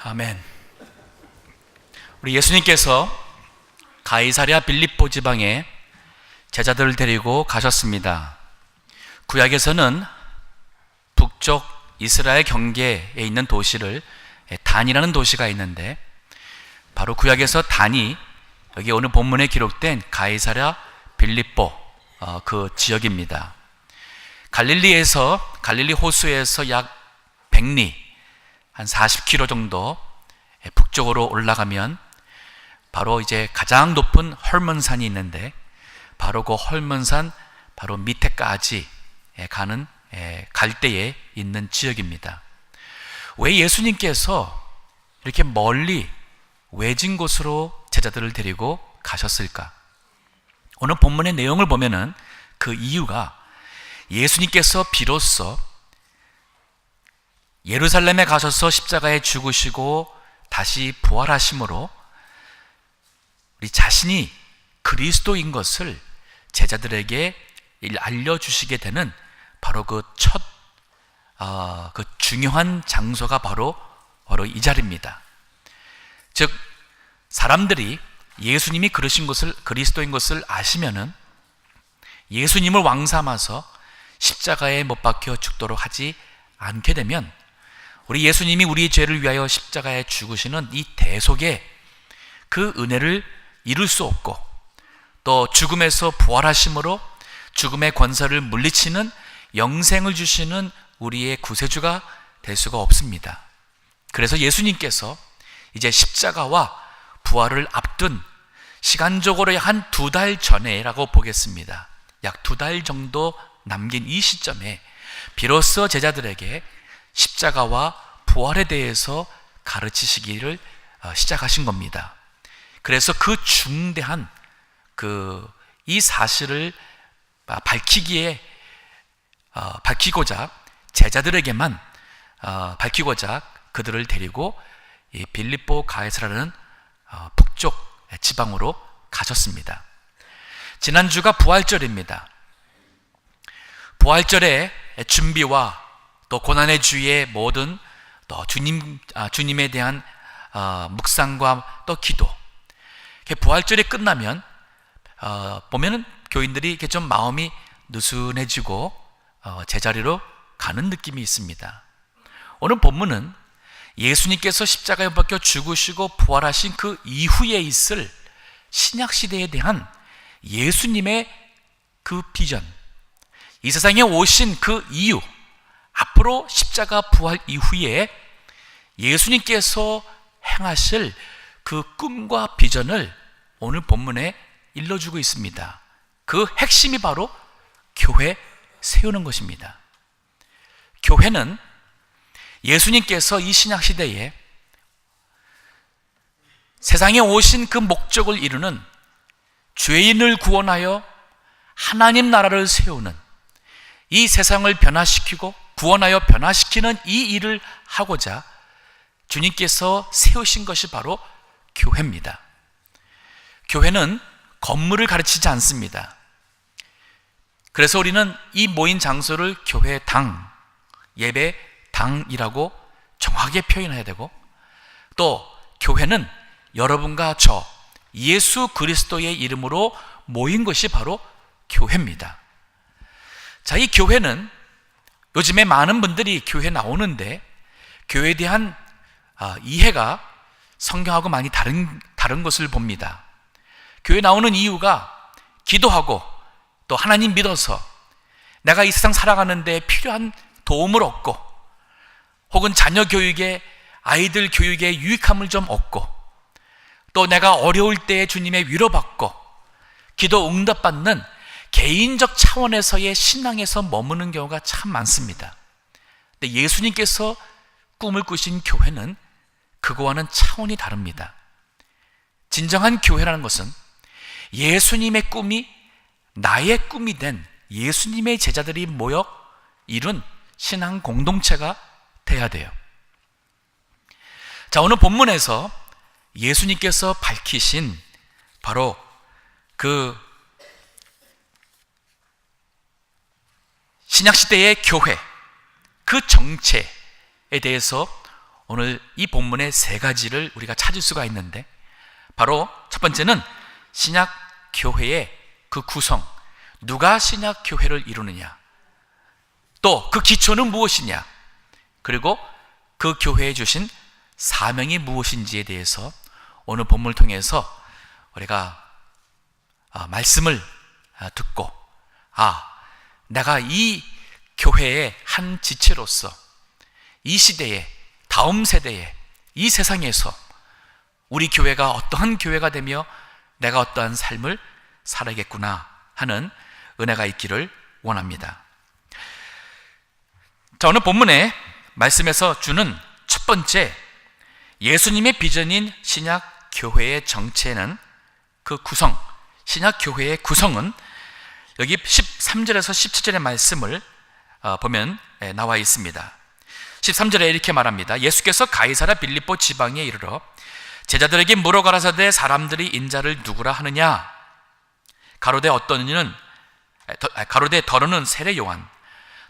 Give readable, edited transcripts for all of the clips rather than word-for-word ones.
아멘. 우리 예수님께서 가이사랴 빌립보 지방에 제자들을 데리고 가셨습니다. 구약에서는 북쪽 이스라엘 경계에 있는 도시를 단이라는 도시가 있는데, 바로 구약에서 단이 여기 오늘 본문에 기록된 가이사랴 빌립보 그 지역입니다. 갈릴리 호수에서 약 100리, 한 40km 정도 북쪽으로 올라가면 바로 이제 가장 높은 헐몬산이 있는데, 바로 그 헐몬산 바로 밑에까지 가는 갈대에 있는 지역입니다. 왜 예수님께서 이렇게 멀리 외진 곳으로 제자들을 데리고 가셨을까? 오늘 본문의 내용을 보면은 그 이유가, 예수님께서 비로소 예루살렘에 가셔서 십자가에 죽으시고 다시 부활하심으로 우리 자신이 그리스도인 것을 제자들에게 알려주시게 되는 바로 그 중요한 장소가 바로 이 자리입니다. 즉, 사람들이 예수님이 그리스도인 것을 아시면은 예수님을 왕 삼아서 십자가에 못 박혀 죽도록 하지 않게 되면, 우리 예수님이 우리의 죄를 위하여 십자가에 죽으시는 이 대속의 그 은혜를 이룰 수 없고, 또 죽음에서 부활하심으로 죽음의 권세를 물리치는 영생을 주시는 우리의 구세주가 될 수가 없습니다. 그래서 예수님께서 이제 십자가와 부활을 앞둔 시간적으로 한 2달 전에라고 보겠습니다. 약 2달 정도 남긴 이 시점에 비로소 제자들에게 십자가와 부활에 대해서 가르치시기를 시작하신 겁니다. 그래서 그 중대한 이 사실을 밝히고자 제자들에게만 밝히고자 그들을 데리고 이 빌립보 가이사라는 북쪽 지방으로 가셨습니다. 지난주가 부활절입니다. 부활절의 준비와 또 고난의 주의 모든 또 주님에 대한 묵상과 또 기도, 부활절이 끝나면 보면은 교인들이 이렇게 좀 마음이 느슨해지고 제자리로 가는 느낌이 있습니다. 오늘 본문은 예수님께서 십자가에 못 박혀 죽으시고 부활하신 그 이후에 있을 신약시대에 대한 예수님의 그 비전, 이 세상에 오신 그 이유, 앞으로 십자가 부활 이후에 예수님께서 행하실 그 꿈과 비전을 오늘 본문에 일러주고 있습니다. 그 핵심이 바로 교회 세우는 것입니다. 교회는 예수님께서 이 신약시대에 세상에 오신 그 목적을 이루는, 죄인을 구원하여 하나님 나라를 세우는, 이 세상을 변화시키고 구원하여 변화시키는 이 일을 하고자 주님께서 세우신 것이 바로 교회입니다. 교회는 건물을 가르치지 않습니다. 그래서 우리는 이 모인 장소를 교회당, 예배당이라고 정확하게 표현해야 되고, 또 교회는 여러분과 저 예수 그리스도의 이름으로 모인 것이 바로 교회입니다. 자, 이 교회는 요즘에 많은 분들이 교회 나오는데 교회에 대한 이해가 성경하고 많이 다른 것을 봅니다. 교회 나오는 이유가 기도하고 또 하나님 믿어서 내가 이 세상 살아가는데 필요한 도움을 얻고, 혹은 자녀 교육에, 아이들 교육에 유익함을 좀 얻고, 또 내가 어려울 때 주님의 위로받고 기도 응답받는 개인적 차원에서의 신앙에서 머무는 경우가 참 많습니다. 근데 예수님께서 꿈을 꾸신 교회는 그거와는 차원이 다릅니다. 진정한 교회라는 것은 예수님의 꿈이 나의 꿈이 된 예수님의 제자들이 모여 이룬 신앙 공동체가 돼야 돼요. 자, 오늘 본문에서 예수님께서 밝히신 바로 그 신약시대의 교회, 그 정체에 대해서 오늘 이 본문의 세 가지를 우리가 찾을 수가 있는데, 바로 첫 번째는 신약 교회의 그 구성, 누가 신약 교회를 이루느냐, 또 그 기초는 무엇이냐, 그리고 그 교회에 주신 사명이 무엇인지에 대해서 오늘 본문을 통해서 우리가 말씀을 듣고, 내가 이 교회의 한 지체로서 이 시대에, 다음 세대에, 이 세상에서 우리 교회가 어떠한 교회가 되며 내가 어떠한 삶을 살아야겠구나 하는 은혜가 있기를 원합니다. 자, 오늘 본문의 말씀에서 주는 첫 번째 예수님의 비전인 신약 교회의 정체는, 그 구성, 신약 교회의 구성은 여기 13절에서 17절의 말씀을 보면 나와 있습니다. 13절에 이렇게 말합니다. 예수께서 가이사랴 빌립보 지방에 이르러 제자들에게 물어 가라사대 사람들이 인자를 누구라 하느냐? 가로되 더러는 세례 요한,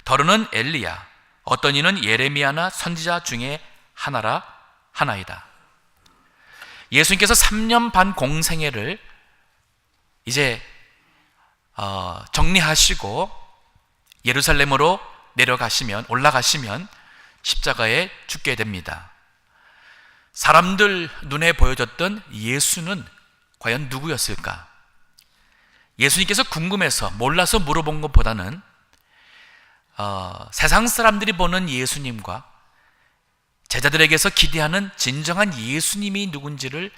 더러는 엘리야, 어떤 이는 예레미야나 선지자 중에 하나라 하나이다. 예수님께서 3년 반 공생애를 이제 정리하시고 예루살렘으로 올라가시면 십자가에 죽게 됩니다. 사람들 눈에 보여졌던 예수는 과연 누구였을까? 예수님께서 궁금해서 몰라서 물어본 것보다는 세상 사람들이 보는 예수님과 제자들에게서 기대하는 진정한 예수님이 누군지를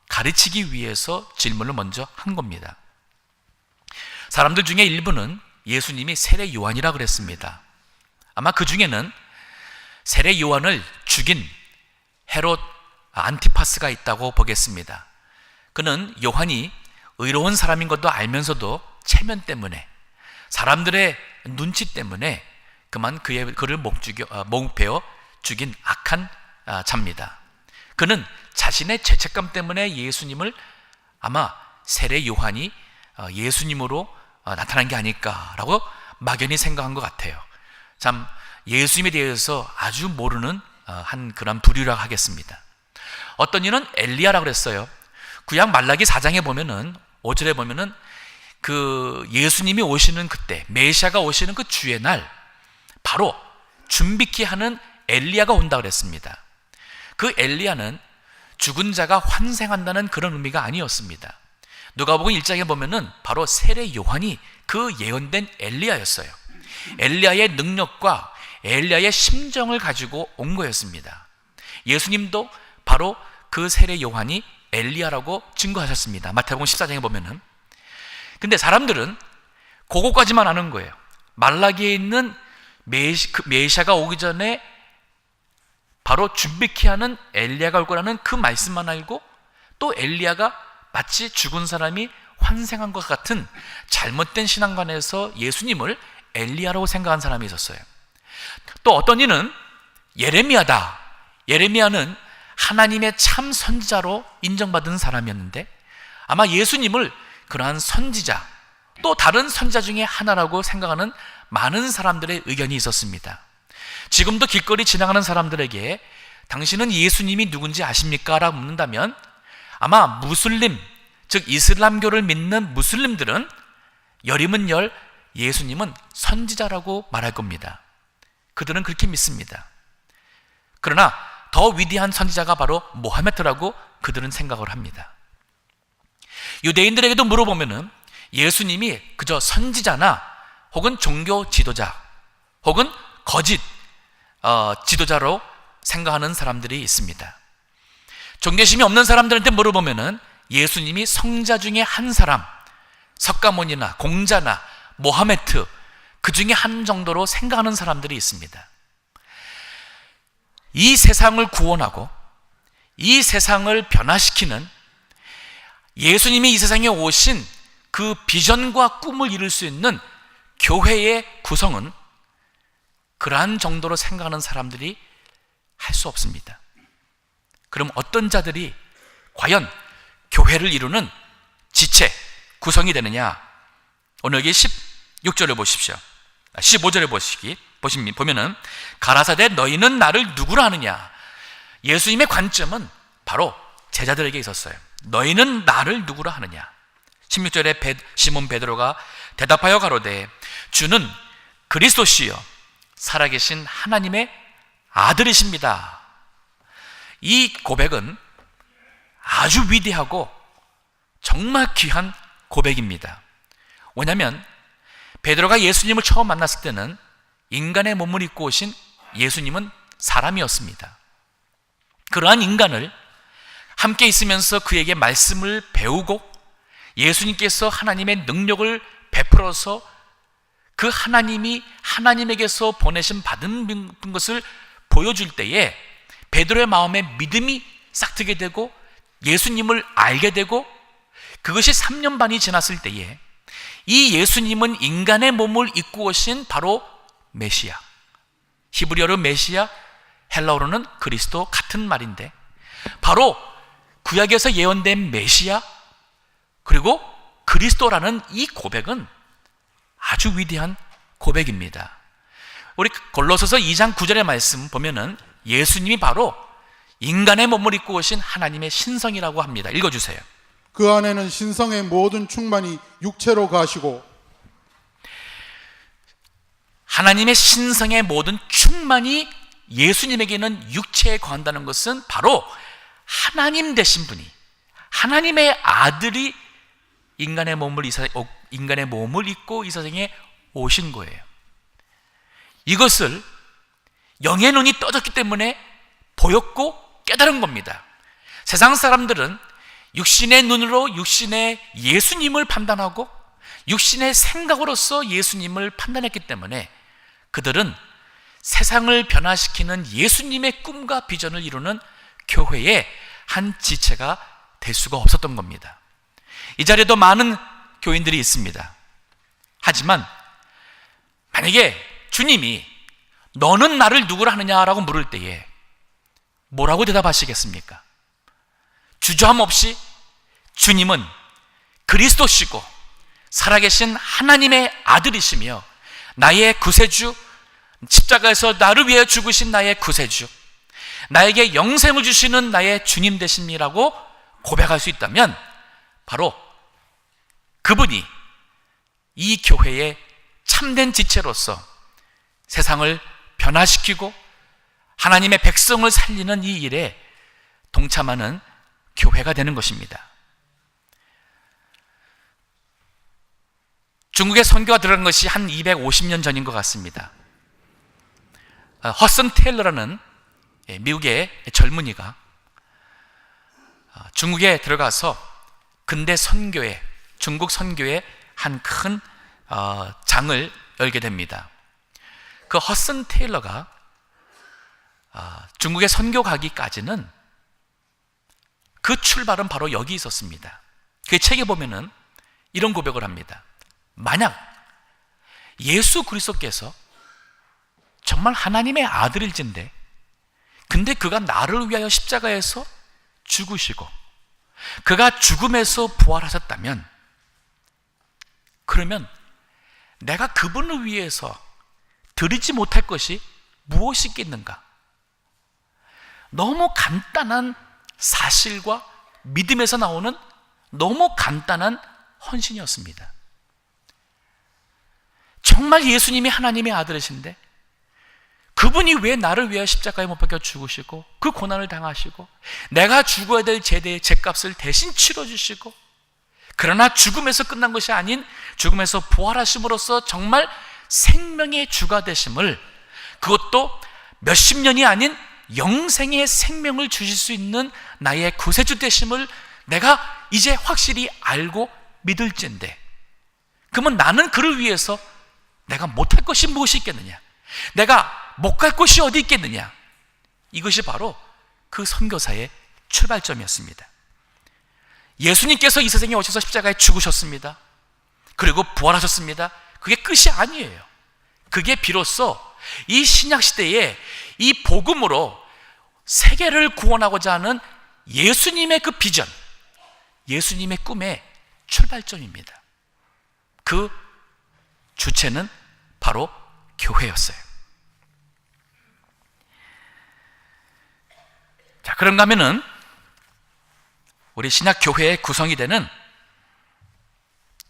가르치기 위해서 질문을 먼저 한 겁니다. 사람들 중에 일부는 예수님이 세례 요한이라 그랬습니다. 아마 그 중에는 세례 요한을 죽인 헤롯 안티파스가 있다고 보겠습니다. 그는 요한이 의로운 사람인 것도 알면서도 체면 때문에, 사람들의 눈치 때문에 그만 그를 목베어 죽인 악한 자입니다. 그는 자신의 죄책감 때문에 예수님을, 아마 세례 요한이 예수님으로 나타난 게 아닐까라고 막연히 생각한 것 같아요. 참 예수님에 대해서 아주 모르는 한 그런 부류라고 하겠습니다. 어떤 이는 엘리야라고 그랬어요. 구약 말라기 4장에 보면은 5절에 보면은 그 예수님이 오시는 그때, 메시아가 오시는 그 주의 날, 바로 준비케 하는 엘리야가 온다 그랬습니다. 그 엘리야는 죽은 자가 환생한다는 그런 의미가 아니었습니다. 누가복음 1장에 보면은 바로 세례 요한이 그 예언된 엘리야였어요. 엘리야의 능력과 엘리야의 심정을 가지고 온 거였습니다. 예수님도 바로 그 세례 요한이 엘리야라고 증거하셨습니다. 마태복음 14장에 보면은. 근데 사람들은 그거까지만 아는 거예요. 말라기에 있는 메시아가 오기 전에 바로 준비케 하는 엘리야가 올 거라는 그 말씀만 알고, 또 엘리야가 마치 죽은 사람이 환생한 것 같은 잘못된 신앙관에서 예수님을 엘리야라고 생각한 사람이 있었어요. 또 어떤 이는 예레미야다. 예레미야는 하나님의 참 선지자로 인정받은 사람이었는데, 아마 예수님을 그러한 선지자, 또 다른 선지자 중에 하나라고 생각하는 많은 사람들의 의견이 있었습니다. 지금도 길거리 지나가는 사람들에게 당신은 예수님이 누군지 아십니까? 라고 묻는다면 아마 무슬림, 즉 이슬람교를 믿는 무슬림들은 열이면 열 예수님은 선지자라고 말할 겁니다. 그들은 그렇게 믿습니다. 그러나 더 위대한 선지자가 바로 모하메트라고 그들은 생각을 합니다. 유대인들에게도 물어보면은 예수님이 그저 선지자나 혹은 종교 지도자 혹은 거짓 지도자로 생각하는 사람들이 있습니다. 종교심이 없는 사람들한테 물어보면은 예수님이 성자 중에 한 사람, 석가모니나 공자나 모하메트, 그 중에 한 정도로 생각하는 사람들이 있습니다. 이 세상을 구원하고 이 세상을 변화시키는 예수님이 이 세상에 오신 그 비전과 꿈을 이룰 수 있는 교회의 구성은 그러한 정도로 생각하는 사람들이 할 수 없습니다. 그럼 어떤 자들이 과연 교회를 이루는 지체, 구성이 되느냐? 오늘 여기 16절을 보십시오. 15절을 보시기 보면은 가라사대 너희는 나를 누구라 하느냐. 예수님의 관점은 바로 제자들에게 있었어요. 너희는 나를 누구라 하느냐. 16절에 시몬 베드로가 대답하여 가로되 주는 그리스도시요 살아계신 하나님의 아들이십니다. 이 고백은 아주 위대하고 정말 귀한 고백입니다. 왜냐하면 베드로가 예수님을 처음 만났을 때는 인간의 몸을 입고 오신 예수님은 사람이었습니다. 그러한 인간을 함께 있으면서 그에게 말씀을 배우고 예수님께서 하나님의 능력을 베풀어서 그 하나님이 하나님에게서 보내신 받은 것을 보여줄 때에 베드로의 마음에 믿음이 싹트게 되고 예수님을 알게 되고, 그것이 3년 반이 지났을 때에 이 예수님은 인간의 몸을 입고 오신 바로 메시아, 히브리어로 메시아, 헬라어로는 그리스도 같은 말인데 바로 구약에서 예언된 메시아 그리고 그리스도라는 이 고백은 아주 위대한 고백입니다. 우리 골로새서 2장 9절의 말씀 보면은 예수님이 바로 인간의 몸을 입고 오신 하나님의 신성이라고 합니다. 읽어주세요. 그 안에는 신성의 모든 충만이 육체로 가시고, 하나님의 신성의 모든 충만이 예수님에게는 육체에 거한다는 것은 바로 하나님 되신 분이, 하나님의 아들이 인간의 몸을 입고 이 세상에 오신 거예요. 이것을 영의 눈이 떠졌기 때문에 보였고 깨달은 겁니다. 세상 사람들은 육신의 눈으로 육신의 예수님을 판단하고 육신의 생각으로서 예수님을 판단했기 때문에 그들은 세상을 변화시키는 예수님의 꿈과 비전을 이루는 교회의 한 지체가 될 수가 없었던 겁니다. 이 자리에도 많은 교인들이 있습니다. 하지만 만약에 주님이 너는 나를 누구라 하느냐라고 물을 때에 뭐라고 대답하시겠습니까? 주저함 없이 주님은 그리스도시고 살아계신 하나님의 아들이시며 나의 구세주, 십자가에서 나를 위해 죽으신 나의 구세주, 나에게 영생을 주시는 나의 주님 되심이라고 고백할 수 있다면 바로 그분이 이 교회의 참된 지체로서 세상을 변화시키고 하나님의 백성을 살리는 이 일에 동참하는 교회가 되는 것입니다. 중국에 선교가 들어간 것이 한 250년 전인 것 같습니다. 허슨 테일러라는 미국의 젊은이가 중국에 들어가서 근대 선교회, 중국 선교회 한 큰 장을 열게 됩니다. 그 허슨 테일러가 중국에 선교 가기까지는 그 출발은 바로 여기 있었습니다. 그 책에 보면은 이런 고백을 합니다. 만약 예수 그리스도께서 정말 하나님의 아들일진데 근데 그가 나를 위하여 십자가에서 죽으시고 그가 죽음에서 부활하셨다면 그러면 내가 그분을 위해서 드리지 못할 것이 무엇이 있겠는가? 너무 간단한 사실과 믿음에서 나오는 너무 간단한 헌신이었습니다. 정말 예수님이 하나님의 아들이신데 그분이 왜 나를 위해 십자가에 못 박혀 죽으시고 그 고난을 당하시고 내가 죽어야 될 제대의 죗값을 대신 치러주시고 그러나 죽음에서 끝난 것이 아닌 죽음에서 부활하심으로써 정말 생명의 주가 되심을, 그것도 몇십 년이 아닌 영생의 생명을 주실 수 있는 나의 구세주 되심을 내가 이제 확실히 알고 믿을진데 그러면 나는 그를 위해서 내가 못할 것이 무엇이 있겠느냐, 내가 못 갈 곳이 어디 있겠느냐. 이것이 바로 그 선교사의 출발점이었습니다. 예수님께서 이 세상에 오셔서 십자가에 죽으셨습니다. 그리고 부활하셨습니다. 그게 끝이 아니에요. 그게 비로소 이 신약시대에 이 복음으로 세계를 구원하고자 하는 예수님의 그 비전, 예수님의 꿈의 출발점입니다. 그 주체는 바로 교회였어요. 자, 그런가 하면은 우리 신약 교회의 구성이 되는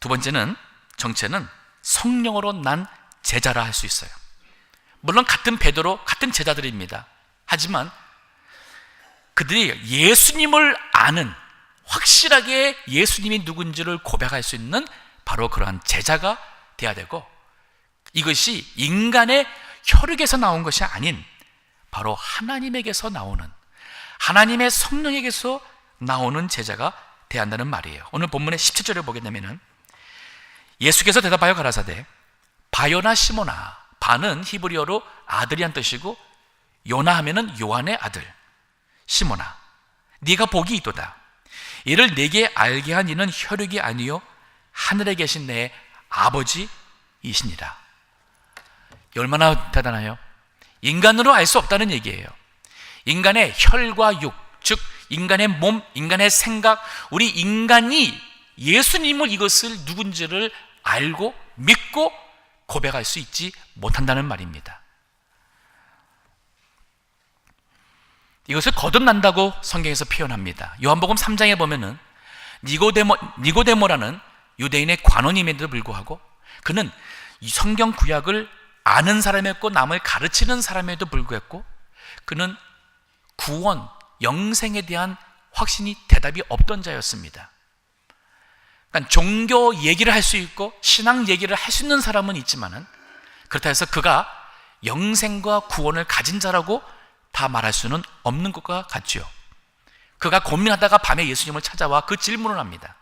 두 번째는 정체는 성령으로 난 제자라 할 수 있어요. 물론 같은 베드로, 같은 제자들입니다. 하지만 그들이 예수님을 아는, 확실하게 예수님이 누군지를 고백할 수 있는 바로 그러한 제자가 돼야 되고, 이것이 인간의 혈육에서 나온 것이 아닌 바로 하나님에게서 나오는, 하나님의 성령에게서 나오는 제자가 돼야 한다는 말이에요. 오늘 본문의 17절을 보게 되면은 예수께서 대답하여 가라사대 바요나 시모나, 바는 히브리어로 아들이란 뜻이고 요나 하면은 요한의 아들, 시모나 네가 복이 있도다. 이를 내게 알게 한 이는 혈육이 아니요 하늘에 계신 내 아버지이시니라. 얼마나 대단해요. 인간으로 알 수 없다는 얘기예요. 인간의 혈과 육, 즉 인간의 몸, 인간의 생각, 우리 인간이 예수님을, 이것을 누군지를 알고 믿고 고백할 수 있지 못한다는 말입니다. 이것을 거듭난다고 성경에서 표현합니다. 요한복음 3장에 보면은 니고데모라는 유대인의 관원임에도 불구하고 그는 이 성경 구약을 아는 사람이었고 남을 가르치는 사람에도 불구했고 그는 구원, 영생에 대한 확신이, 대답이 없던 자였습니다. 그러니까 종교 얘기를 할 수 있고 신앙 얘기를 할 수 있는 사람은 있지만은 그렇다 해서 그가 영생과 구원을 가진 자라고 다 말할 수는 없는 것과 같지요. 그가 고민하다가 밤에 예수님을 찾아와 그 질문을 합니다.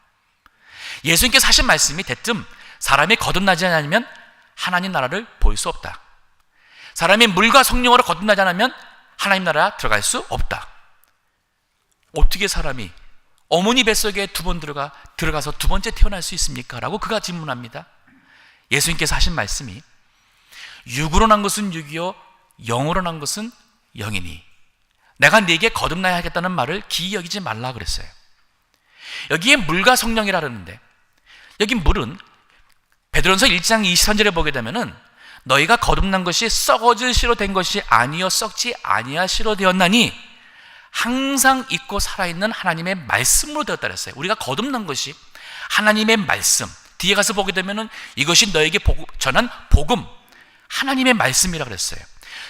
예수님께서 하신 말씀이 대뜸 사람이 거듭나지 않으면 하나님 나라를 볼 수 없다. 사람이 물과 성령으로 거듭나지 않으면 하나님 나라 들어갈 수 없다. 어떻게 사람이 어머니 뱃속에 두 번 들어가서 두 번째 태어날 수 있습니까? 라고 그가 질문합니다. 예수님께서 하신 말씀이 육으로 난 것은 육이요 영으로 난 것은 영이니 내가 네게 거듭나야 하겠다는 말을 기이 여기지 말라 그랬어요. 여기에 물과 성령이라 그러는데 여기 물은 베드로전서 1장 23절에 보게 되면은 너희가 거듭난 것이 썩어질 씨로 된 것이 아니요 썩지 아니할 씨로 되었나니 항상 있고 살아있는 하나님의 말씀으로 되었다 그랬어요. 우리가 거듭난 것이 하나님의 말씀, 뒤에 가서 보게 되면은 이것이 너에게 전한 복음, 하나님의 말씀이라 그랬어요.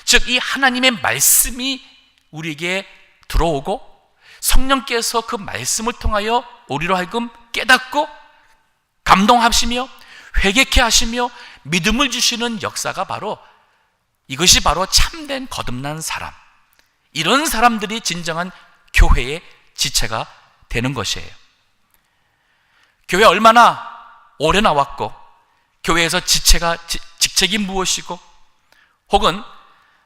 즉 이 하나님의 말씀이 우리에게 들어오고 성령께서 그 말씀을 통하여 우리로 하여금 깨닫고 감동하시며 회개케 하시며 믿음을 주시는 역사가 바로, 이것이 바로 참된 거듭난 사람, 이런 사람들이 진정한 교회의 지체가 되는 것이에요. 교회 얼마나 오래 나왔고 교회에서 직책이 무엇이고 혹은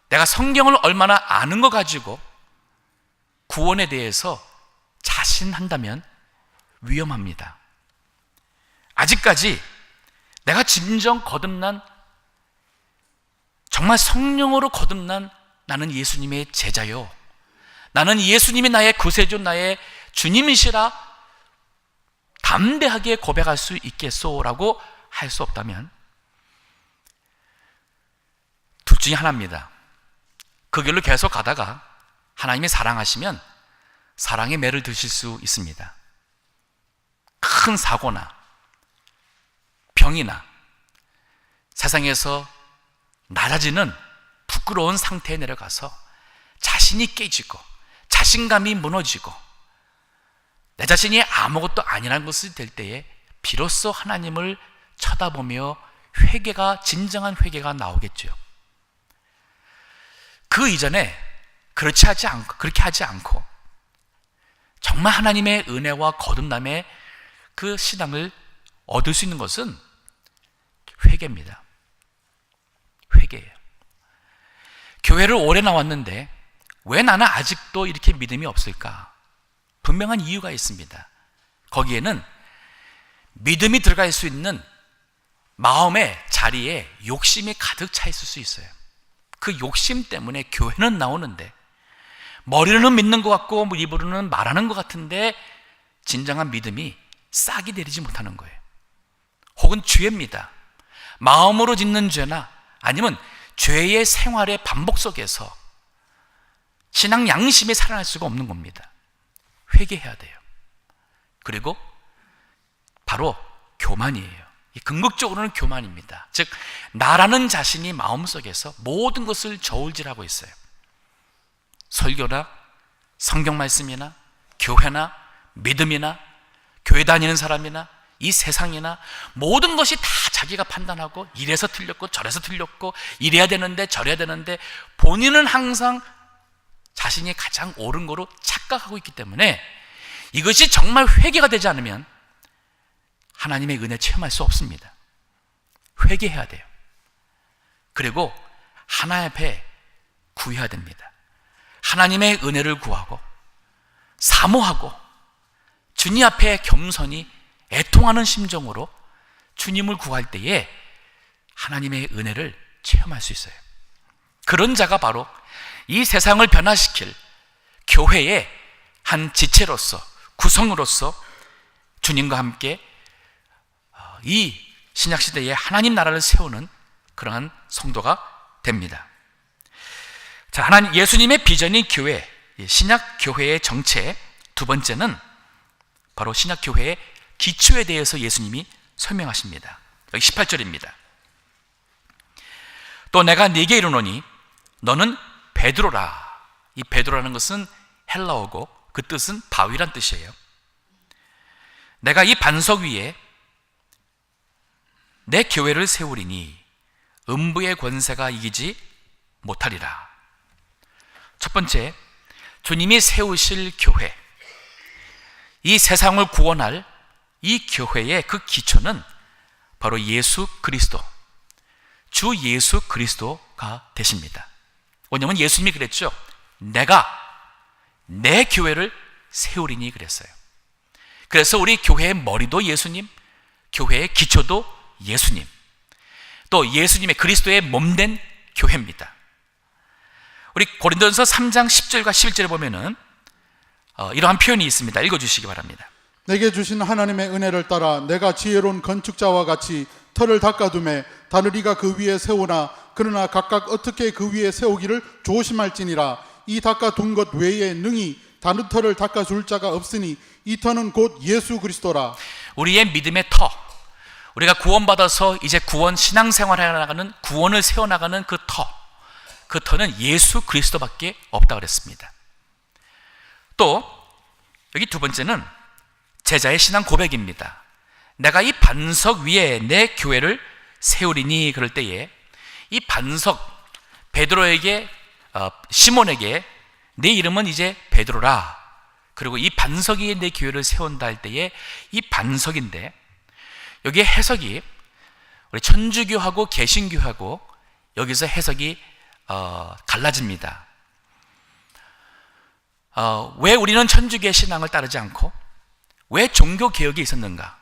내가 성경을 얼마나 아는 거 가지고 구원에 대해서 자신한다면 위험합니다. 아직까지 내가 진정 거듭난, 정말 성령으로 거듭난 나는 예수님의 제자요, 나는 예수님이 나의 구세주, 나의 주님이시라 담대하게 고백할 수 있겠소라고 할 수 없다면 둘 중에 하나입니다. 그 길로 계속 가다가 하나님이 사랑하시면 사랑의 매를 드실 수 있습니다. 큰 사고나 병이나 세상에서 낮아지는 부끄러운 상태에 내려가서 자신이 깨지고 자신감이 무너지고 내 자신이 아무것도 아니라는 것을 될 때에 비로소 하나님을 쳐다보며 회개가, 진정한 회개가 나오겠죠. 그 이전에 그렇게 하지 않고 정말 하나님의 은혜와 거듭남의 그 신앙을 얻을 수 있는 것은 회개입니다. 회개예요. 교회를 오래 나왔는데 왜 나는 아직도 이렇게 믿음이 없을까? 분명한 이유가 있습니다. 거기에는 믿음이 들어갈 수 있는 마음의 자리에 욕심이 가득 차 있을 수 있어요. 그 욕심 때문에 교회는 나오는데 머리로는 믿는 것 같고 입으로는 말하는 것 같은데 진정한 믿음이 싹이 내리지 못하는 거예요. 혹은 죄입니다. 마음으로 짓는 죄나 아니면 죄의 생활의 반복 속에서 신앙 양심이 살아날 수가 없는 겁니다. 회개해야 돼요. 그리고 바로 교만이에요. 궁극적으로는 교만입니다. 즉 나라는 자신이 마음속에서 모든 것을 저울질하고 있어요. 설교나 성경 말씀이나 교회나 믿음이나 교회 다니는 사람이나 이 세상이나 모든 것이 다 자기가 판단하고 이래서 틀렸고 저래서 틀렸고 이래야 되는데 저래야 되는데 본인은 항상 자신이 가장 옳은 거로 착각하고 있기 때문에 이것이 정말 회개가 되지 않으면 하나님의 은혜 체험할 수 없습니다. 회개해야 돼요. 그리고 하나님 앞에 구해야 됩니다. 하나님의 은혜를 구하고 사모하고 주님 앞에 겸손히 애통하는 심정으로 주님을 구할 때에 하나님의 은혜를 체험할 수 있어요. 그런 자가 바로 이 세상을 변화시킬 교회의 한 지체로서 구성으로서 주님과 함께 이 신약시대에 하나님 나라를 세우는 그러한 성도가 됩니다. 자, 하나님 예수님의 비전인 교회, 신약 교회의 정체 두 번째는 바로 신약 교회의 기초에 대해서 예수님이 설명하십니다. 여기 18절입니다. 또 내가 네게 이르노니 너는 베드로라. 이 베드로라는 것은 헬라어고 그 뜻은 바위란 뜻이에요. 내가 이 반석 위에 내 교회를 세우리니 음부의 권세가 이기지 못하리라. 첫 번째, 주님이 세우실 교회, 이 세상을 구원할 이 교회의 그 기초는 바로 예수 그리스도, 주 예수 그리스도가 되십니다. 왜냐하면 예수님이 그랬죠. 내가 내 교회를 세우리니 그랬어요. 그래서 우리 교회의 머리도 예수님, 교회의 기초도 예수님, 또 예수님의 그리스도의 몸된 교회입니다. 우리 고린도전서 3장 10절과 11절에 보면은 이러한 표현이 있습니다. 읽어주시기 바랍니다. 내게 주신 하나님의 은혜를 따라 내가 지혜로운 건축자와 같이 터를 닦아두매 다누리가 그 위에 세우나 그러나 각각 어떻게 그 위에 세우기를 조심할지니라. 이 닦아둔 것 외에 능히 다른 터를 닦아줄 자가 없으니 이 터는 곧 예수 그리스도라. 우리의 믿음의 터, 우리가 구원받아서 이제 구원 신앙생활을 해나가는 구원을 세워나가는 그 터는 예수 그리스도밖에 없다 그랬습니다. 또 여기 두 번째는 제자의 신앙 고백입니다. 내가 이 반석 위에 내 교회를 세우리니 그럴 때에 이 반석, 베드로에게 시몬에게 내 이름은 이제 베드로라. 그리고 이 반석 위에 내 교회를 세운다 할 때에 이 반석인데 여기에 해석이 우리 천주교하고 개신교하고 여기서 해석이 갈라집니다. 왜 우리는 천주교의 신앙을 따르지 않고 왜 종교개혁이 있었는가?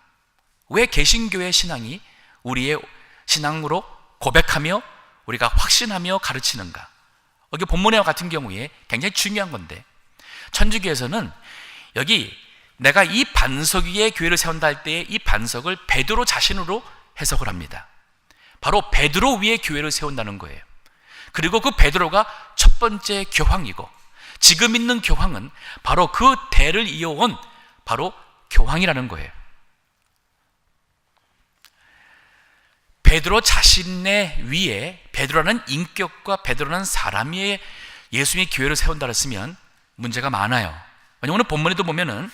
왜 개신교의 신앙이 우리의 신앙으로 고백하며 우리가 확신하며 가르치는가? 여기 본문과 같은 경우에 굉장히 중요한 건데 천주교에서는 여기 내가 이 반석 위에 교회를 세운다 할 때 이 반석을 베드로 자신으로 해석을 합니다. 바로 베드로 위에 교회를 세운다는 거예요. 그리고 그 베드로가 첫 번째 교황이고 지금 있는 교황은 바로 그 대를 이어온 바로 교황이라는 거예요. 베드로 자신의 위에 베드로라는 인격과 베드로라는 사람 위에 예수님이 교회를 세운다 했으면 문제가 많아요. 왜냐하면 오늘 본문에도 보면은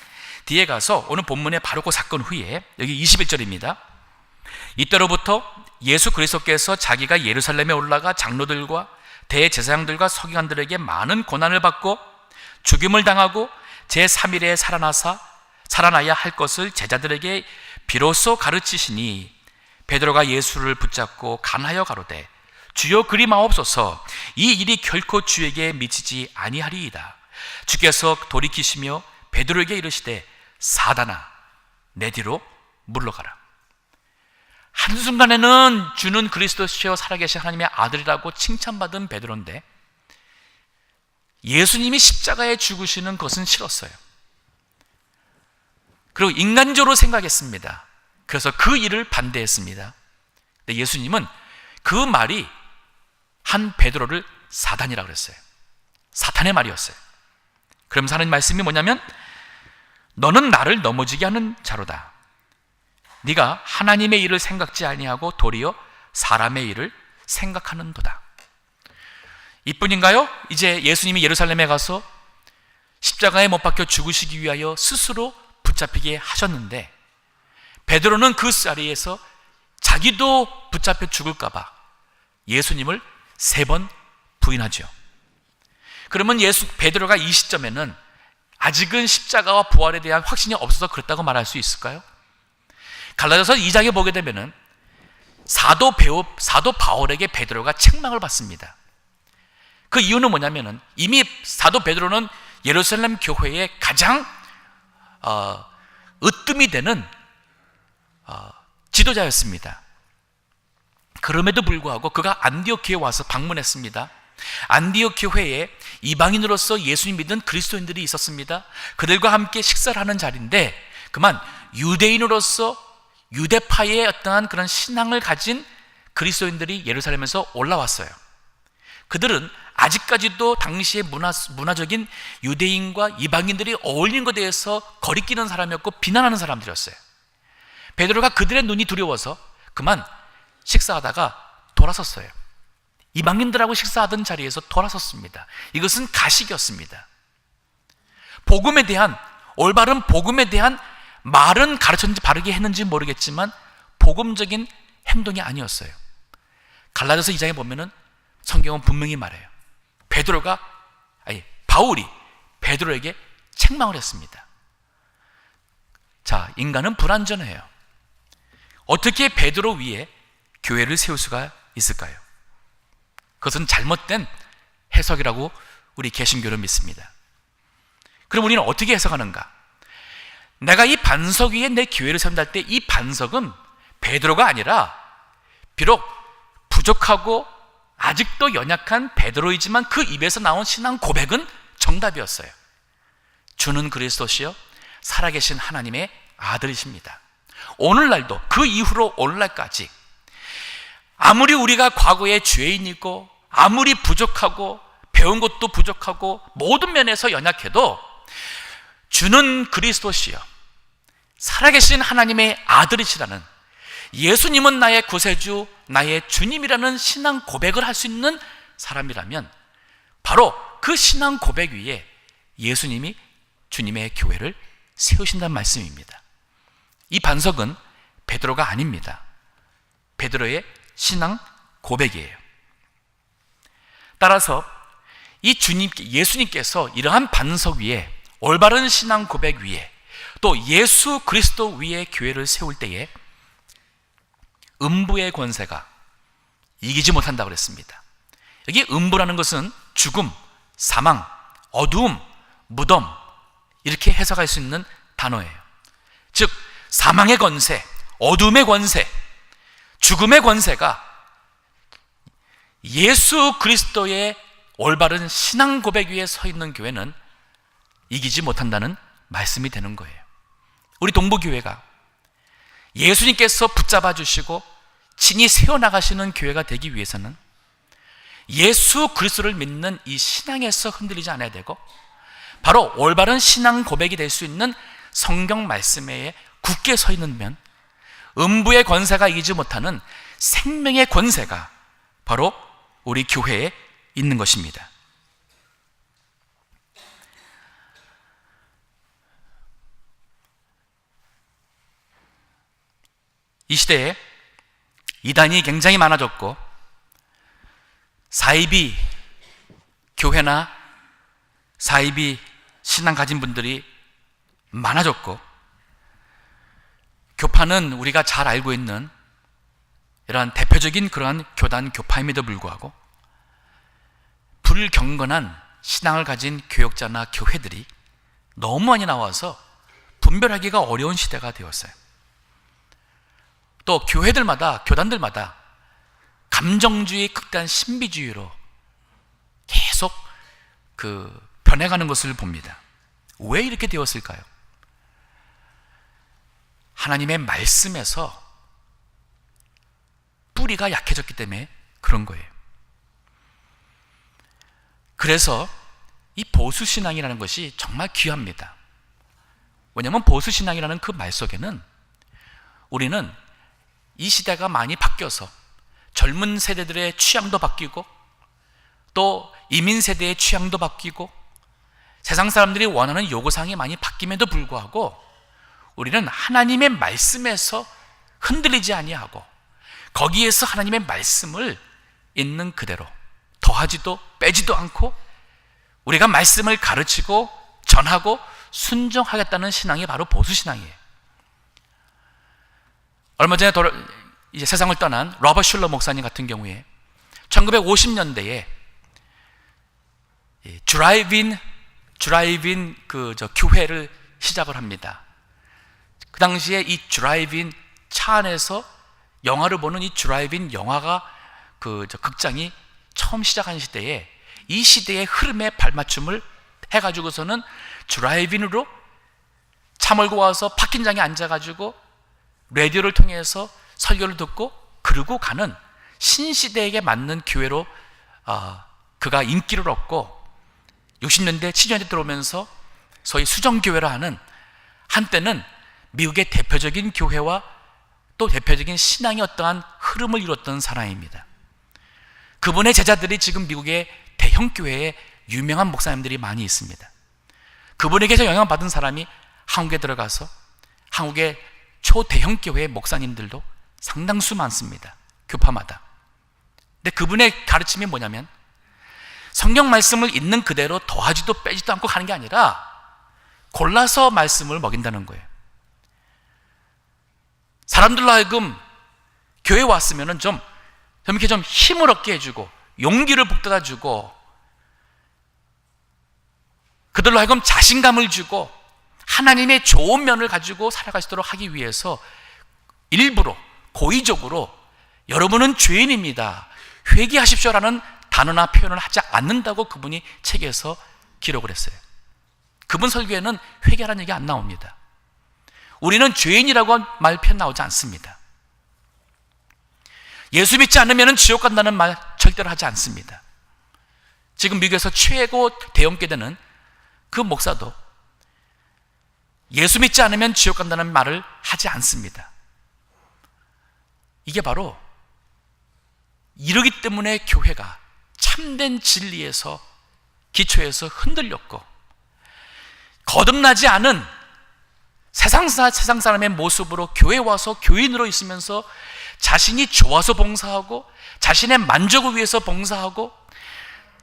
뒤에 가서 오늘 본문의 바로 그 사건 후에 여기 21절입니다. 이때로부터 예수 그리스도께서 자기가 예루살렘에 올라가 장로들과 대제사장들과 서기관들에게 많은 고난을 받고 죽임을 당하고 제3일에 살아나야 할 것을 제자들에게 비로소 가르치시니 베드로가 예수를 붙잡고 간하여 가로되 주여 그리 마옵소서 이 일이 결코 주에게 미치지 아니하리이다. 주께서 돌이키시며 베드로에게 이르시되 사단아 내 뒤로 물러가라. 한순간에는 주는 그리스도시여 살아계신 하나님의 아들이라고 칭찬받은 베드로인데 예수님이 십자가에 죽으시는 것은 싫었어요. 그리고 인간적으로 생각했습니다. 그래서 그 일을 반대했습니다. 근데 예수님은 그 말이 한 베드로를 사단이라고 그랬어요. 사탄의 말이었어요. 그러면서 하는 말씀이 뭐냐면, 너는 나를 넘어지게 하는 자로다. 네가 하나님의 일을 생각지 아니하고 도리어 사람의 일을 생각하는도다. 이뿐인가요? 이제 예수님이 예루살렘에 가서 십자가에 못 박혀 죽으시기 위하여 스스로 붙잡히게 하셨는데, 베드로는 그 자리에서 자기도 붙잡혀 죽을까 봐 예수님을 3번 부인하죠. 그러면 베드로가 이 시점에는 아직은 십자가와 부활에 대한 확신이 없어서 그랬다고 말할 수 있을까요? 갈라디아서 2장에 보게 되면은 사도 바울에게 베드로가 책망을 받습니다. 그 이유는 뭐냐면은, 이미 사도 베드로는 예루살렘 교회의 가장 으뜸이 되는 지도자였습니다. 그럼에도 불구하고 그가 안디옥 교회에 와서 방문했습니다. 안디옥 교회에 이방인으로서 예수님 믿는 그리스도인들이 있었습니다. 그들과 함께 식사를 하는 자리인데, 그만 유대인으로서 유대파의 어떠한 그런 신앙을 가진 그리스도인들이 예루살렘에서 올라왔어요. 그들은 아직까지도 당시의 문화적인 유대인과 이방인들이 어울리는 것에 대해서 거리끼는 사람이었고 비난하는 사람들이었어요. 베드로가 그들의 눈이 두려워서 그만 식사하다가 돌아섰어요. 이방인들하고 식사하던 자리에서 돌아섰습니다. 이것은 가식이었습니다. 복음에 대한, 올바른 복음에 대한 말은 가르쳤는지 바르게 했는지 모르겠지만 복음적인 행동이 아니었어요. 갈라디아서 2장에 보면은 성경은 분명히 말해요. 바울이 베드로에게 책망을 했습니다. 자, 인간은 불완전해요. 어떻게 베드로 위에 교회를 세울 수가 있을까요? 그것은 잘못된 해석이라고 우리 개신교는 믿습니다. 그럼 우리는 어떻게 해석하는가? 내가 이 반석 위에 내 교회를 세운다 할 때 이 반석은 베드로가 아니라 비록 부족하고 아직도 연약한 베드로이지만 그 입에서 나온 신앙 고백은 정답이었어요. 주는 그리스도시요 살아계신 하나님의 아들이십니다. 오늘날도, 그 이후로 오늘날까지 아무리 우리가 과거에 죄인이고 아무리 부족하고 배운 것도 부족하고 모든 면에서 연약해도 주는 그리스도시요 살아계신 하나님의 아들이시라는, 예수님은 나의 구세주, 나의 주님이라는 신앙 고백을 할 수 있는 사람이라면 바로 그 신앙 고백 위에 예수님이 주님의 교회를 세우신다는 말씀입니다. 이 반석은 베드로가 아닙니다. 베드로의 신앙 고백이에요. 따라서 이 예수님께서 이러한 반석 위에, 올바른 신앙 고백 위에, 또 예수 그리스도 위에 교회를 세울 때에 음부의 권세가 이기지 못한다고 그랬습니다. 여기 음부라는 것은 죽음, 사망, 어두움, 무덤, 이렇게 해석할 수 있는 단어예요. 즉 사망의 권세, 어둠의 권세, 죽음의 권세가 예수 그리스도의 올바른 신앙 고백 위에 서 있는 교회는 이기지 못한다는 말씀이 되는 거예요. 우리 동부교회가 예수님께서 붙잡아 주시고 친히 세워나가시는 교회가 되기 위해서는 예수 그리스도를 믿는 이 신앙에서 흔들리지 않아야 되고, 바로 올바른 신앙 고백이 될 수 있는 성경 말씀에 굳게 서 있는 면, 음부의 권세가 이기지 못하는 생명의 권세가 바로 우리 교회에 있는 것입니다. 이 시대에 이단이 굉장히 많아졌고, 사이비 교회나 사이비 신앙 가진 분들이 많아졌고, 교파는 우리가 잘 알고 있는 이러한 대표적인 그러한 교단 교파임에도 불구하고 불경건한 신앙을 가진 교역자나 교회들이 너무 많이 나와서 분별하기가 어려운 시대가 되었어요. 또 교회들마다, 교단들마다 감정주의, 극단 신비주의로 계속 변해가는 것을 봅니다. 왜 이렇게 되었을까요? 하나님의 말씀에서 뿌리가 약해졌기 때문에 그런 거예요. 그래서 이 보수신앙이라는 것이 정말 귀합니다. 왜냐하면 보수신앙이라는 그 말 속에는 우리는 이 시대가 많이 바뀌어서 젊은 세대들의 취향도 바뀌고 또 이민 세대의 취향도 바뀌고 세상 사람들이 원하는 요구사항이 많이 바뀜에도 불구하고 우리는 하나님의 말씀에서 흔들리지 아니하고 거기에서 하나님의 말씀을 있는 그대로 더하지도 빼지도 않고 우리가 말씀을 가르치고 전하고 순종하겠다는 신앙이 바로 보수신앙이에요. 얼마 전에 이제 세상을 떠난 로버트 슐러 목사님 같은 경우에 1950년대에 드라이브인 교회를 시작을 합니다. 그 당시에 이 드라이브인 차 안에서 영화를 보는 이 드라이브인 영화가 극장이 처음 시작한 시대에 이 시대의 흐름에 발맞춤을 해가지고서는 드라이브인으로 차 몰고 와서 파킹장에 앉아가지고 라디오를 통해서 설교를 듣고 그러고 가는 신시대에게 맞는 교회로 그가 인기를 얻고 60년대, 70년대 들어오면서 소위 수정교회라 하는 한때는 미국의 대표적인 교회와 또 대표적인 신앙의 어떠한 흐름을 이뤘던 사람입니다. 그분의 제자들이 지금 미국의 대형 교회에 유명한 목사님들이 많이 있습니다. 그분에게서 영향받은 사람이 한국에 들어가서 한국의 초대형 교회의 목사님들도 상당수 많습니다. 교파마다. 근데 그분의 가르침이 뭐냐면 성경 말씀을 있는 그대로 더하지도 빼지도 않고 가는 게 아니라 골라서 말씀을 먹인다는 거예요. 사람들로 하여금 교회 왔으면 좀 이렇게 좀 힘을 얻게 해주고 용기를 북돋아 주고 그들로 하여금 자신감을 주고 하나님의 좋은 면을 가지고 살아갈 수 있도록 하기 위해서 일부러 고의적으로 여러분은 죄인입니다, 회개하십시오라는 단어나 표현을 하지 않는다고 그분이 책에서 기록을 했어요. 그분 설교에는 회개라는 얘기 안 나옵니다. 우리는 죄인이라고 말 표현 나오지 않습니다. 예수 믿지 않으면 지옥 간다는 말 절대로 하지 않습니다. 지금 미국에서 최고 대형교회는 그 목사도 예수 믿지 않으면 지옥 간다는 말을 하지 않습니다. 이게 바로 이러기 때문에 교회가 참된 진리에서 기초에서 흔들렸고 거듭나지 않은 세상 사람의 모습으로 교회에 와서 교인으로 있으면서 자신이 좋아서 봉사하고 자신의 만족을 위해서 봉사하고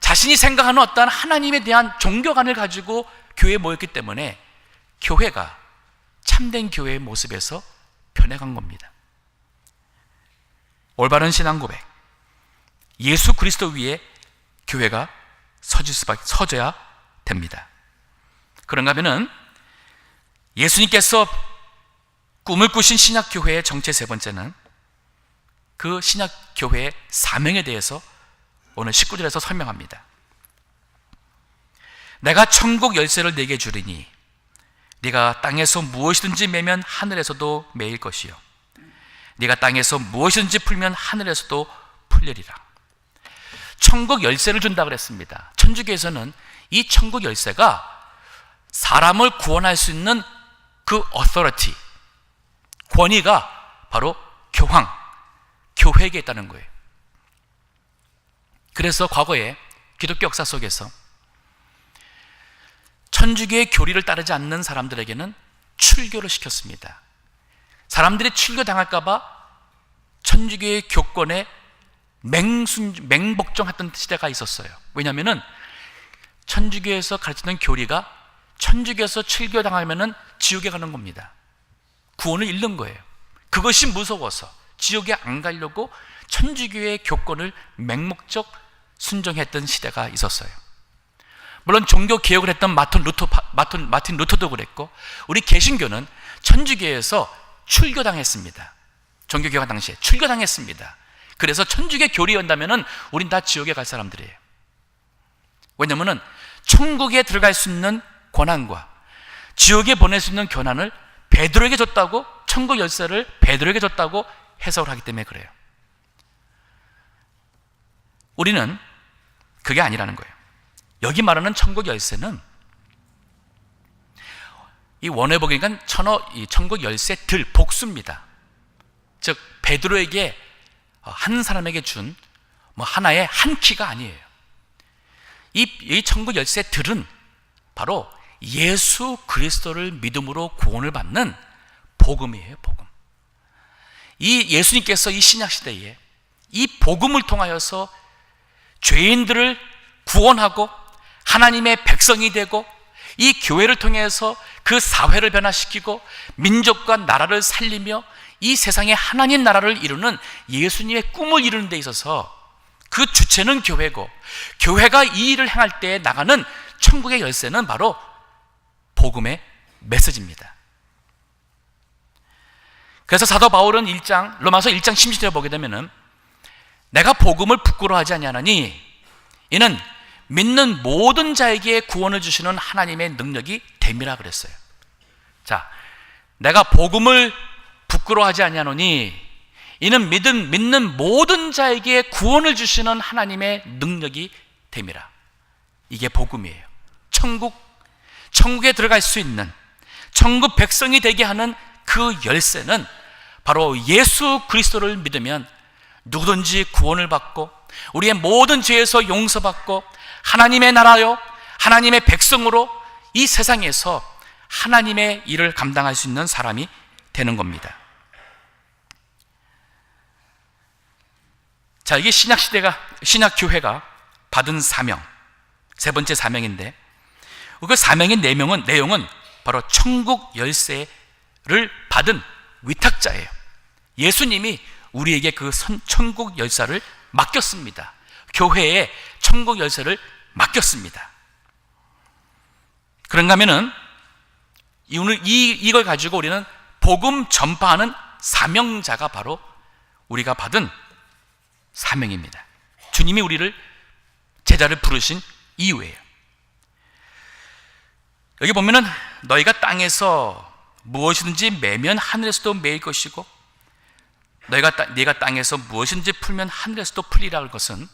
자신이 생각하는 어떠한 하나님에 대한 종교관을 가지고 교회에 모였기 때문에 교회가 참된 교회의 모습에서 변해간 겁니다. 올바른 신앙 고백, 예수 그리스도 위에 교회가 서져야 됩니다. 그런가 하면은 예수님께서 꿈을 꾸신 신약교회의 정체 세 번째는 그 신약교회의 사명에 대해서 오늘 19절에서 설명합니다. 내가 천국 열쇠를 네게 주리니 네가 땅에서 무엇이든지 매면 하늘에서도 매일 것이요 네가 땅에서 무엇이든지 풀면 하늘에서도 풀리리라. 천국 열쇠를 준다 그랬습니다. 천주교에서는 이 천국 열쇠가 사람을 구원할 수 있는 그 authority, 권위가 바로 교황, 교회에게 있다는 거예요. 그래서 과거에 기독교 역사 속에서 천주교의 교리를 따르지 않는 사람들에게는 출교를 시켰습니다. 사람들이 출교당할까 봐 천주교의 교권에 맹복종했던 시대가 있었어요. 왜냐하면 천주교에서 가르치는 교리가 천주교에서 출교당하면 지옥에 가는 겁니다. 구원을 잃는 거예요. 그것이 무서워서 지옥에 안 가려고 천주교의 교권을 맹목적 순종했던 시대가 있었어요. 물론 종교 개혁을 했던 마틴 루터도 그랬고 우리 개신교는 천주교에서 출교당했습니다. 종교 개혁 당시에 출교당했습니다. 그래서 천주교 교리에 온다면은 우린 다 지옥에 갈 사람들이에요. 왜냐면은 천국에 들어갈 수 있는 권한과 지옥에 보낼 수 있는 권한을 베드로에게 줬다고, 천국 열쇠를 베드로에게 줬다고 해석을 하기 때문에 그래요. 우리는 그게 아니라는 거예요. 여기 말하는 천국 열쇠는 이 원어에 보니까 천국 열쇠 들 복수입니다. 즉 베드로에게 한 사람에게 준 하나의 한 키가 아니에요. 이 천국 열쇠 들은 바로 예수 그리스도를 믿음으로 구원을 받는 복음이에요. 복음. 이 예수님께서 이 신약 시대에 이 복음을 통하여서 죄인들을 구원하고 하나님의 백성이 되고 이 교회를 통해서 그 사회를 변화시키고 민족과 나라를 살리며 이 세상에 하나님 나라를 이루는 예수님의 꿈을 이루는 데 있어서 그 주체는 교회고, 교회가 이 일을 행할 때 나가는 천국의 열쇠는 바로 복음의 메시지입니다. 그래서 사도 바울은 로마서 1장 16절에 보게 되면은 내가 복음을 부끄러워하지 아니하노니 이는 믿는 모든 자에게 구원을 주시는 하나님의 능력이 됨이라 그랬어요. 자, 내가 복음을 부끄러워하지 아니하노니 이는 믿는 모든 자에게 구원을 주시는 하나님의 능력이 됨이라. 이게 복음이에요. 천국에 들어갈 수 있는, 천국 백성이 되게 하는 그 열쇠는 바로 예수 그리스도를 믿으면 누구든지 구원을 받고 우리의 모든 죄에서 용서받고 하나님의 나라요, 하나님의 백성으로 이 세상에서 하나님의 일을 감당할 수 있는 사람이 되는 겁니다. 자, 이게 신약교회가 받은 사명, 세 번째 사명인데, 그 사명의 내용은 바로 천국 열쇠를 받은 위탁자예요. 예수님이 우리에게 그 천국 열쇠를 맡겼습니다. 교회에 천국 열쇠를 맡겼습니다. 그런가 하면은 이걸 가지고 우리는 복음 전파하는 사명자가 바로 우리가 받은 사명입니다. 주님이 우리를 제자를 부르신 이유예요. 여기 보면은 너희가 땅에서 무엇이든지 매면 하늘에서도 매일 것이고 네가 땅에서 무엇이든지 풀면 하늘에서도 풀리라 할 것은,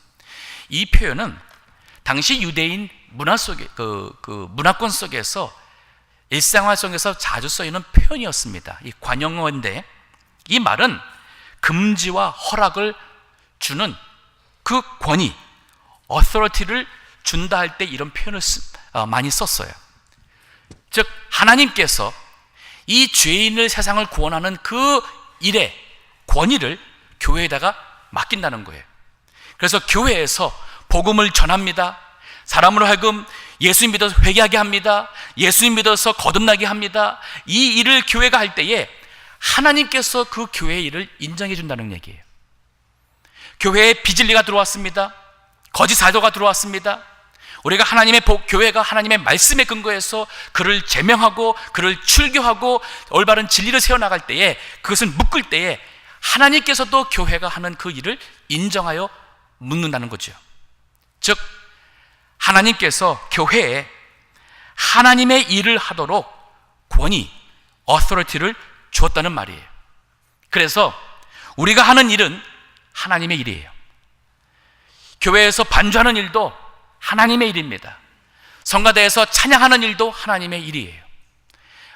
이 표현은 당시 유대인 문화 속에 문화권 속에서 일상화 속에서 자주 쓰이는 표현이었습니다. 이 관용어인데, 이 말은 금지와 허락을 주는 그 권위, authority를 준다 할 때 이런 표현을 많이 썼어요. 즉 하나님께서 이 죄인을 세상을 구원하는 그 일의 권위를 교회에다가 맡긴다는 거예요. 그래서 교회에서 복음을 전합니다. 사람으로 하여금 예수님 믿어서 회개하게 합니다. 예수님 믿어서 거듭나게 합니다. 이 일을 교회가 할 때에 하나님께서 그 교회의 일을 인정해 준다는 얘기예요. 교회에 비진리가 들어왔습니다. 거짓 사도가 들어왔습니다. 우리가 교회가 하나님의 말씀에 근거해서 그를 제명하고 그를 출교하고 올바른 진리를 세워나갈 때에, 그것을 묶을 때에 하나님께서도 교회가 하는 그 일을 인정하여 묻는다는 거죠. 즉 하나님께서 교회에 하나님의 일을 하도록 권위, authority를 주었다는 말이에요. 그래서 우리가 하는 일은 하나님의 일이에요. 교회에서 반주하는 일도 하나님의 일입니다. 성가대에서 찬양하는 일도 하나님의 일이에요.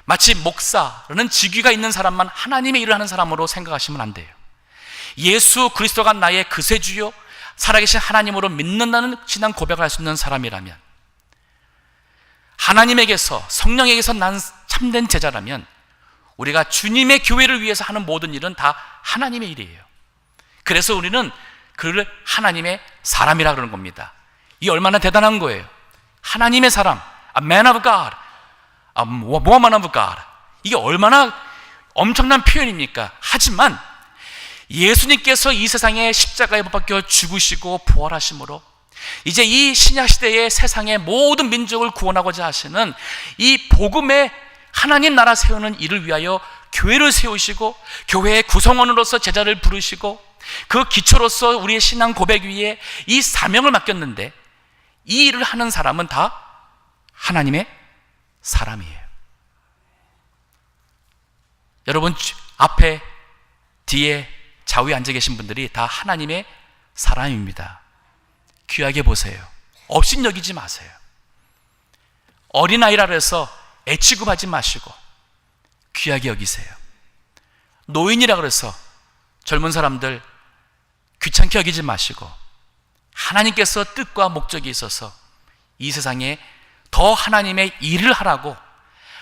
마치 목사라는 직위가 있는 사람만 하나님의 일을 하는 사람으로 생각하시면 안 돼요. 예수 그리스도가 나의 구세주요 살아계신 하나님으로 믿는다는 신앙 고백을 할 수 있는 사람이라면, 하나님에게서, 성령에게서 난 참된 제자라면, 우리가 주님의 교회를 위해서 하는 모든 일은 다 하나님의 일이에요. 그래서 우리는 그를 하나님의 사람이라 그러는 겁니다. 이 얼마나 대단한 거예요. 하나님의 사람, a man of God, a woman of God. 이게 얼마나 엄청난 표현입니까? 하지만 예수님께서 이 세상에 십자가에 못 박혀 죽으시고 부활하심으로 이제 이 신약시대의 세상의 모든 민족을 구원하고자 하시는 이 복음의 하나님 나라 세우는 일을 위하여 교회를 세우시고, 교회의 구성원으로서 제자를 부르시고, 그 기초로서 우리의 신앙 고백 위에 이 사명을 맡겼는데, 이 일을 하는 사람은 다 하나님의 사람이에요. 여러분 앞에, 뒤에, 좌우에 앉아 계신 분들이 다 하나님의 사람입니다. 귀하게 보세요. 업신 여기지 마세요. 어린아이라 해서 애취급하지 마시고 귀하게 여기세요. 노인이라 그래서 젊은 사람들 귀찮게 여기지 마시고 하나님께서 뜻과 목적이 있어서 이 세상에 더 하나님의 일을 하라고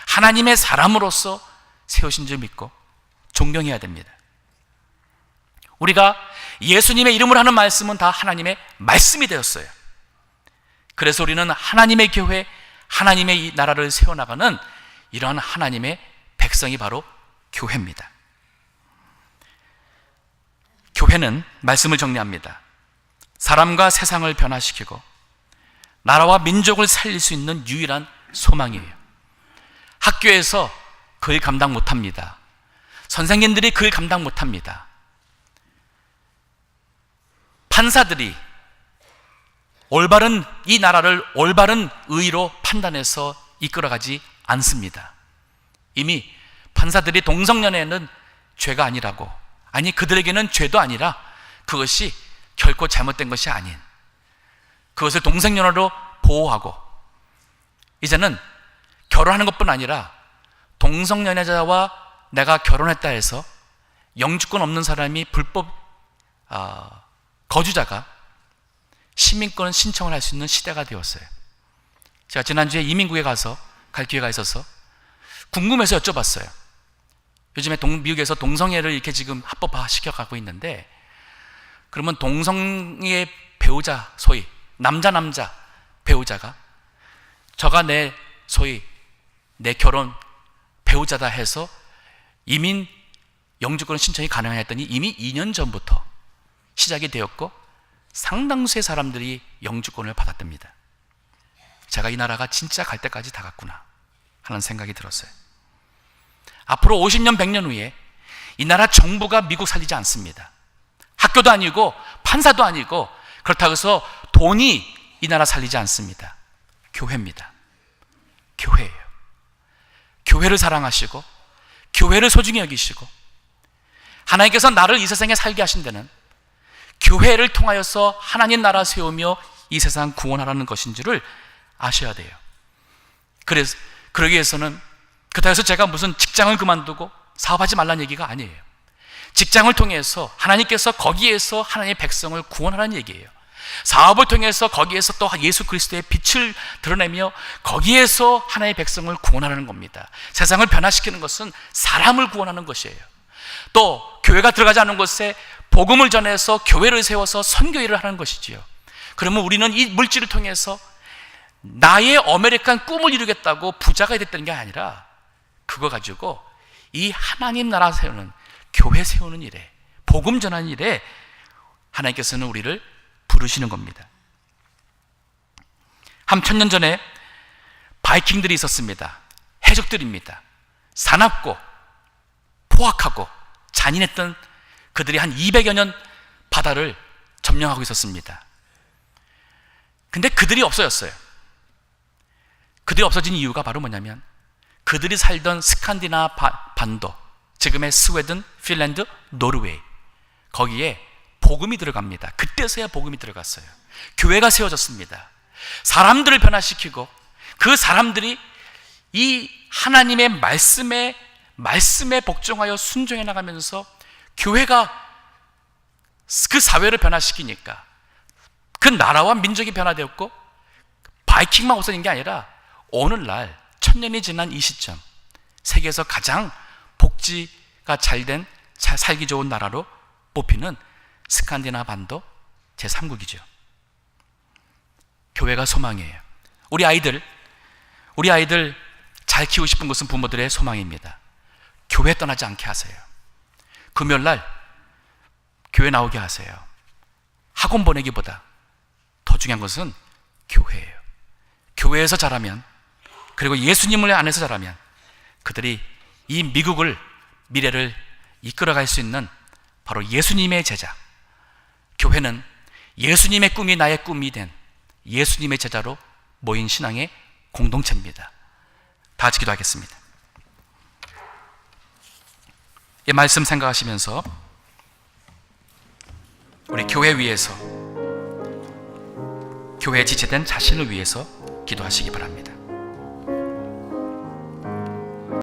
하나님의 사람으로서 세우신 줄 믿고 존경해야 됩니다. 우리가 예수님의 이름으로 하는 말씀은 다 하나님의 말씀이 되었어요. 그래서 우리는 하나님의 교회, 하나님의 이 나라를 세워나가는 이러한 하나님의 백성이 바로 교회입니다. 교회는 말씀을 정리합니다. 사람과 세상을 변화시키고 나라와 민족을 살릴 수 있는 유일한 소망이에요. 학교에서 그 일 감당 못합니다. 선생님들이 그 일 감당 못합니다. 판사들이 올바른 이 나라를 올바른 의로 판단해서 이끌어가지 않습니다. 이미 판사들이 동성연애는 죄가 아니라고, 아니 그들에게는 죄도 아니라 그것이 결코 잘못된 것이 아닌, 그것을 동성연애로 보호하고 이제는 결혼하는 것뿐 아니라 동성연애자와 내가 결혼했다 해서 영주권 없는 사람이 불법 거주자가 시민권 신청을 할 수 있는 시대가 되었어요. 제가 지난주에 이민국에 가서 갈 기회가 있어서 궁금해서 여쭤봤어요. 요즘에 미국에서 동성애를 이렇게 지금 합법화 시켜가고 있는데, 그러면 동성의 배우자, 소위 남자 배우자가 저가 소위 내 결혼 배우자다 해서 이민 영주권 신청이 가능하냐 했더니 이미 2년 전부터 시작이 되었고 상당수의 사람들이 영주권을 받았답니다. 제가 이 나라가 진짜 갈 때까지 다 갔구나 하는 생각이 들었어요. 앞으로 50년 100년 후에 이 나라 정부가 미국 살리지 않습니다. 학교도 아니고 판사도 아니고 그렇다고 해서 돈이 이 나라 살리지 않습니다. 교회입니다. 교회예요. 교회를 사랑하시고 교회를 소중히 여기시고 하나님께서 나를 이 세상에 살게 하신 데는 교회를 통하여서 하나님 나라 세우며 이 세상 구원하라는 것인 줄을 아셔야 돼요. 그래서 그러기 위해서는, 그렇다고 해서 제가 무슨 직장을 그만두고 사업하지 말라는 얘기가 아니에요. 직장을 통해서 하나님께서 거기에서 하나님의 백성을 구원하라는 얘기예요. 사업을 통해서 거기에서 또 예수 그리스도의 빛을 드러내며 거기에서 하나님의 백성을 구원하라는 겁니다. 세상을 변화시키는 것은 사람을 구원하는 것이에요. 또 교회가 들어가지 않은 곳에 복음을 전해서 교회를 세워서 선교일을 하는 것이지요. 그러면 우리는 이 물질을 통해서 나의 아메리칸 꿈을 이루겠다고 부자가 됐다는 게 아니라 그거 가지고 이 하나님 나라 세우는, 교회 세우는 일에, 복음 전하는 일에 하나님께서는 우리를 부르시는 겁니다. 한 1000년 전에 바이킹들이 있었습니다. 해적들입니다. 사납고 포악하고 잔인했던 그들이 한 200여 년 바다를 점령하고 있었습니다. 근데 그들이 없어졌어요. 그들이 없어진 이유가 바로 뭐냐면 그들이 살던 스칸디나 반도, 지금의 스웨덴, 핀란드, 노르웨이, 거기에 복음이 들어갑니다. 그때서야 복음이 들어갔어요. 교회가 세워졌습니다. 사람들을 변화시키고 그 사람들이 이 하나님의 말씀에 복종하여 순종해 나가면서 교회가 그 사회를 변화시키니까 그 나라와 민족이 변화되었고, 바이킹만 없어진 게 아니라 오늘날 1000년이 지난 이 시점 세계에서 가장 복지가 잘된, 살기 좋은 나라로 뽑히는 스칸디나 반도 제3국이죠. 교회가 소망이에요. 우리 아이들 잘 키우고 싶은 것은 부모들의 소망입니다. 교회 떠나지 않게 하세요. 금요일날 교회 나오게 하세요. 학원 보내기보다 더 중요한 것은 교회예요. 교회에서 자라면, 그리고 예수님을 안에서 자라면 그들이 이 미국을, 미래를 이끌어갈 수 있는 바로 예수님의 제자, 교회는 예수님의 꿈이 나의 꿈이 된 예수님의 제자로 모인 신앙의 공동체입니다. 다 같이 기도하겠습니다. 이 말씀 생각하시면서 우리 교회 위해서, 교회에 지체된 자신을 위해서 기도하시기 바랍니다.